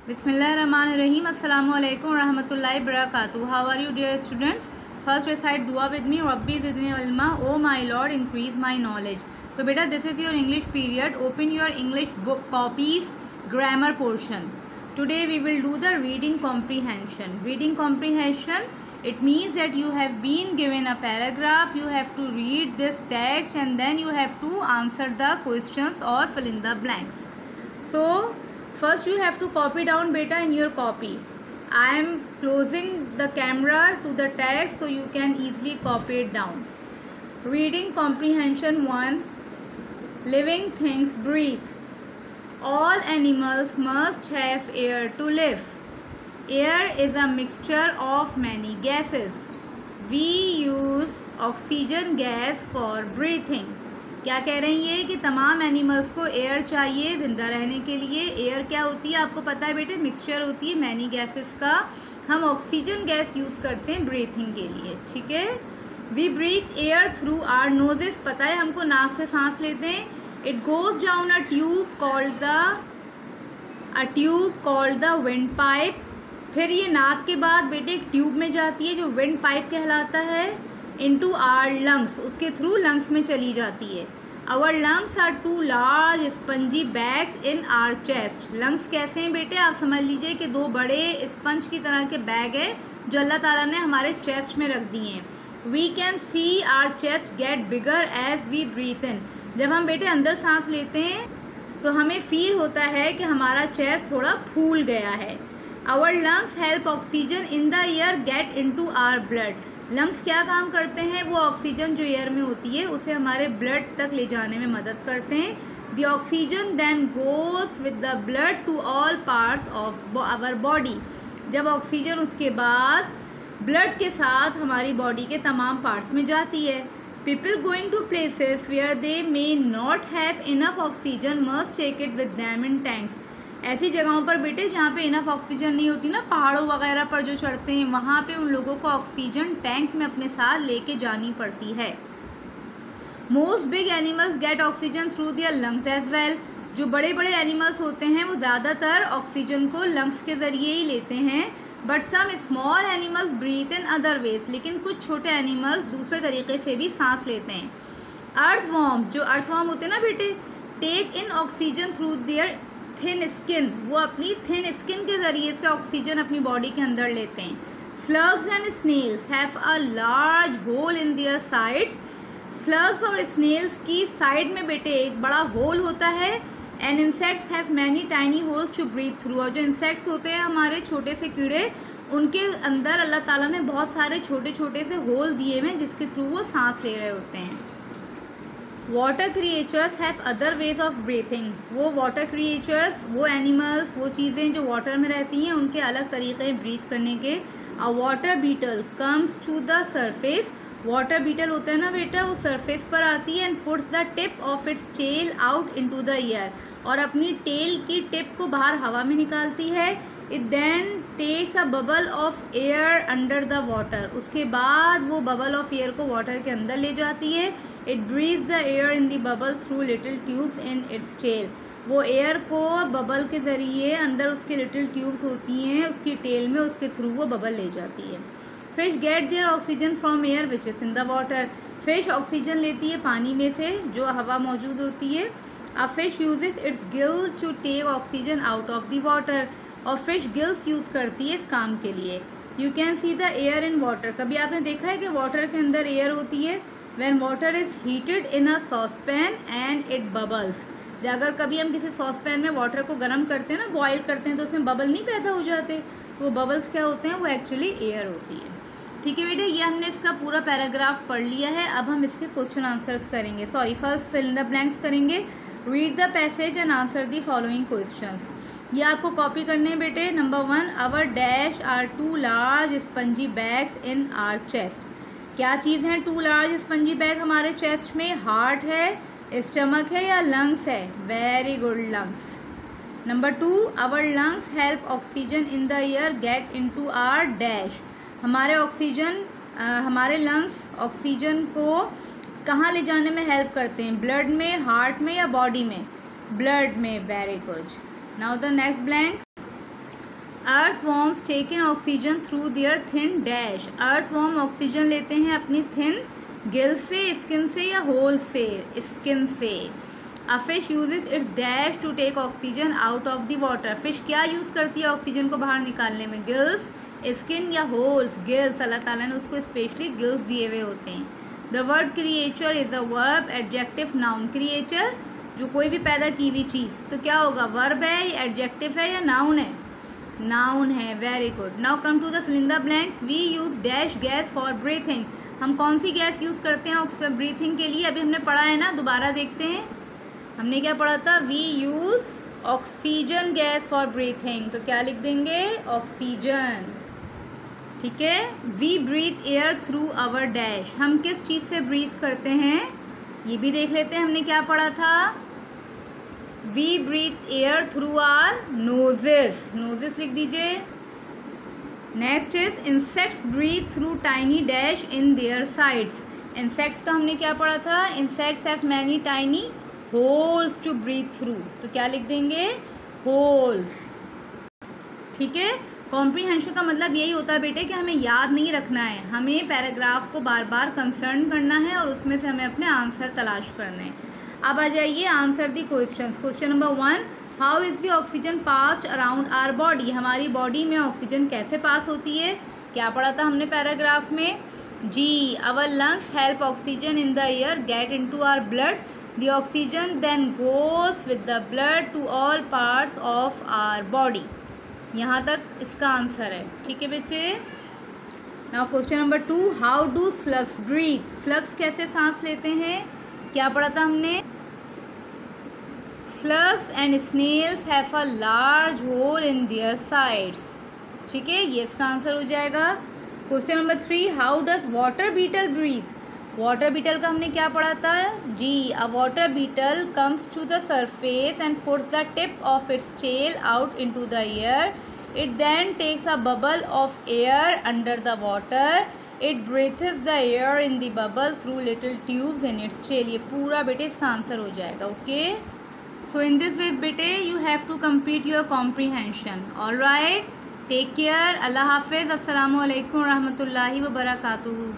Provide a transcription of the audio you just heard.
Bismillahirrahmanirrahim. Assalamu alaikum rahmatullahi barakatuh. How are you, dear students? First recite dua with me. Rabbi zidni ilma. Oh my Lord, increase my knowledge. So beta, this is your English period. Open your English book copies, grammar portion. Today we will do the reading comprehension. Reading comprehension, it means that you have been given a paragraph. You have to read this text and then you have to answer the questions or fill in the blanks. So first you have to copy down beta in your copy. I am closing the camera to the text so you can easily copy it down. Reading comprehension 1. Living things breathe. All animals must have air to live. Air is a mixture of many gases. We use oxygen gas for breathing. क्या कह रही है कि तमाम animals को air चाहिए ज़िंदा रहने के लिए. एयर क्या होती है आपको पता है बेटे, मिक्सचर होती है मैनी गैसेस का. हम ऑक्सीजन गैस यूज़ करते हैं ब्रीथिंग के लिए. ठीक है. We breathe air through our noses. पता है हमको नाक से सांस लेते हैं. It goes down a tube called the windpipe. फिर ये नाक के बाद बेटे एक ट्यूब में जाती है जो विंड पाइप कहलाता है. इनटू आवर लंग्स, उसके थ्रू लंग्स में चली जाती है. Our lungs are two large spongy bags in our chest. Lungs कैसे हैं बेटे, आप समझ लीजिए कि दो बड़े स्पंज की तरह के बैग हैं जो अल्लाह ताला ने हमारे चेस्ट में रख दिए हैं. We can see our chest get bigger as we breathe in. जब हम बेटे अंदर सांस लेते हैं तो हमें फील होता है कि हमारा चेस्ट थोड़ा फूल गया है. Our lungs help oxygen in the air get into our blood. Lungs क्या काम करते हैं, वो ऑक्सीजन जो एयर में होती है उसे हमारे ब्लड तक ले जाने में मदद करते हैं. The oxygen then goes with the blood to all parts of our body. जब ऑक्सीजन उसके बाद ब्लड के साथ हमारी बॉडी के तमाम पार्ट्स में जाती है. People going to places where they may not have enough oxygen must take it with them in tanks. ऐसी जगहों पर बेटे जहाँ पे इनफ ऑक्सीजन नहीं होती ना, पहाड़ों वगैरह पर जो चढ़ते हैं वहाँ पे उन लोगों को ऑक्सीजन टैंक में अपने साथ लेके जानी पड़ती है. Most big animals get oxygen through their lungs as well. जो बड़े बड़े एनिमल्स होते हैं वो ज़्यादातर ऑक्सीजन को लंग्स के ज़रिए ही लेते हैं. But some small animals breathe in other ways. लेकिन कुछ छोटे एनिमल्स दूसरे तरीके से भी सांस लेते हैं. अर्थवॉर्म्स, जो अर्थवॉर्म होते हैं ना बेटे, take in oxygen through their thin skin. वो अपनी थिन स्किन के ज़रिए से ऑक्सीजन अपनी बॉडी के अंदर लेते हैं. Slugs and snails have a large hole in their sides. Slugs और स्नेल्स की साइड में बेटे एक बड़ा होल होता है. And insects have many tiny holes to breathe through. और जो इंसेक्ट्स होते हैं हमारे छोटे से कीड़े, उनके अंदर अल्लाह ताला ने बहुत सारे छोटे छोटे से होल दिए हुए हैं जिसके थ्रू वो सांस ले रहे होते हैं. Water creatures have other ways of breathing. वो वाटर क्रिएचर्स, वो एनिमल्स, वो चीज़ें जो वाटर में रहती हैं उनके अलग तरीके हैं ब्रीथ करने के. A water beetle comes to the surface. Water beetle होता है ना बेटा, वो सरफेस पर आती है and puts the tip of its tail out into the air. और अपनी टेल की टिप को बाहर हवा में निकालती है. It then takes a bubble of air under the water. उसके बाद वो बबल ऑफ एयर को वाटर के अंदर ले जाती है. It breathe the air in the bubble through little tubes in its tail. वो एयर को बबल के ज़रिए अंदर उसके लिटिल ट्यूब्स होती हैं उसकी टेल में, उसके थ्रू वो बबल ले जाती है. Fish get their oxygen from air which is in the water. Fish oxygen लेती है पानी में से जो हवा मौजूद होती है. A fish uses its gill to take oxygen out of the water. और फिश गिल्स यूज़ करती है इस काम के लिए. You can see the air in water. कभी आपने देखा है कि वाटर के अंदर एयर होती है. When water is heated in a saucepan and it bubbles. अगर कभी हम किसी सॉसपैन में वाटर को गर्म करते हैं ना, बॉईल करते हैं, तो उसमें बबल नहीं पैदा हो जाते. वो बबल्स क्या होते हैं, वो एक्चुअली एयर होती है. ठीक है बेटे, ये हमने इसका पूरा पैराग्राफ पढ़ लिया है. अब हम इसके क्वेश्चन आंसर्स करेंगे. First fill in the blanks करेंगे. Read the passage and answer the following questions. ये आपको कॉपी करने हैं बेटे. Number 1, our dash are two large spongy bags in our chest. क्या चीज़ है टू लार्ज स्पंजी बैग हमारे चेस्ट में? हार्ट है, स्टमक है या लंग्स है? Very good, lungs. Number 2, our lungs help oxygen in the air get into our dash. हमारे लंग्स ऑक्सीजन को कहाँ ले जाने में हेल्प करते हैं? ब्लड में, हार्ट में या बॉडी में? ब्लड में. Very good. Now the next blank. Earthworms take in oxygen through their thin dash. Earthworm oxygen लेते हैं अपनी थिन गिल से, स्किन से या होल से? स्किन से। A fish uses its dash to take oxygen out of the water. Fish क्या use करती है ऑक्सीजन को बाहर निकालने में? गिल्स, स्किन या होल्स? गिल्स। अल्लाह ताला ने उसको स्पेशली गिल्स दिए हुए होते हैं। The word creature is a verb, adjective, noun. Creature जो कोई भी पैदा की हुई चीज़, तो क्या होगा? वर्ब है, एडजेक्टिव है या नाउन है? नाउन है। Very good. Now come to the fill in the blanks. We use dash gas for breathing. हम कौन सी गैस यूज़ करते हैं ब्रीथिंग के लिए? अभी हमने पढ़ा है ना, दोबारा देखते हैं। हमने क्या पढ़ा था? We use oxygen gas for breathing, तो क्या लिख देंगे? ऑक्सीजन। ठीक है। We breathe air through our dash. हम किस चीज़ से ब्रीथ करते हैं ये भी देख लेते हैं। हमने क्या पढ़ा था? We breathe air through our noses. Noses लिख दीजिए। Next is insects breathe through tiny dash in their sides. Insects का हमने क्या पढ़ा था? Insects have many tiny holes to breathe through, तो क्या लिख देंगे? होल्स। ठीक है। कॉम्प्रीहेंशन का मतलब यही होता है बेटे कि हमें याद नहीं रखना है, हमें पैराग्राफ को बार बार कंसर्न करना है और उसमें से हमें अपने आंसर तलाश करने हैं। अब आ जाइए answer the questions. Question number 1, how is the oxygen passed around our body. हमारी बॉडी में ऑक्सीजन कैसे पास होती है? क्या पढ़ा था हमने पैराग्राफ में? जी, our lungs help oxygen in the air get into our blood. The oxygen then goes with the blood to all parts of our body. यहाँ तक इसका आंसर है। ठीक है बच्चे। Now question number 2, how do slugs breathe. Slugs कैसे सांस लेते हैं? क्या पढ़ा था हमने? Slugs and snails have a large hole in their sides. ठीक है, ये इसका आंसर हो जाएगा। Question number 3, how does water beetle breathe. Water beetle का हमने क्या पढ़ा था? जी, a water beetle comes to the surface and puts the tip of its tail out into the air. It then takes a bubble of air under the water. It breathes the air in the bubble through little tubes in its tail. ये पूरा बेटे इसका answer हो जाएगा। Okay, so in this way बेटे you have to complete your comprehension. All right, take care. अल्लाह हाफिज़। अस्सलामु अलैकुम रहमतुल्लाहि व बरकातुहू।